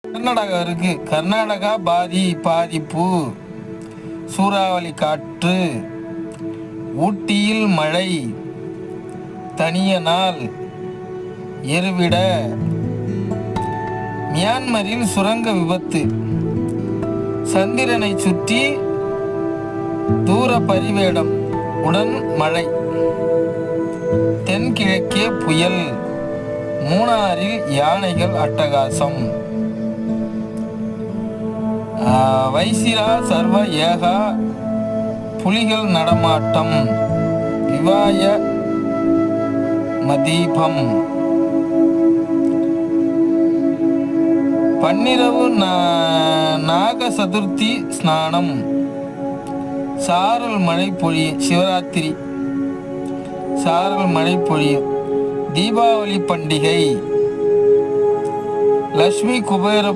கர்நாடகா இருக்கு. கர்நாடகா பாதிப்பு, சூறாவளி காற்று, ஊட்டியில் மழை, தனிய நாள், எருவிட, மியான்மரில் சுரங்க விபத்து, சந்திரனை சுற்றி தூர பரிவேடம் உடன் மழை, தென்கிழக்கே புயல், மூணாறில் யானைகள் அட்டகாசம், வைசிரா சர்வ ஏகா புலிகள் நடமாட்டம், விவாய மதீபம், பன்னிரவு நாக சதுர்த்தி ஸ்நானம், சாரல் மழை பொழியும், சிவராத்திரி சாரல் மழை பொழியும், தீபாவளி பண்டிகை, லட்சுமி குபேர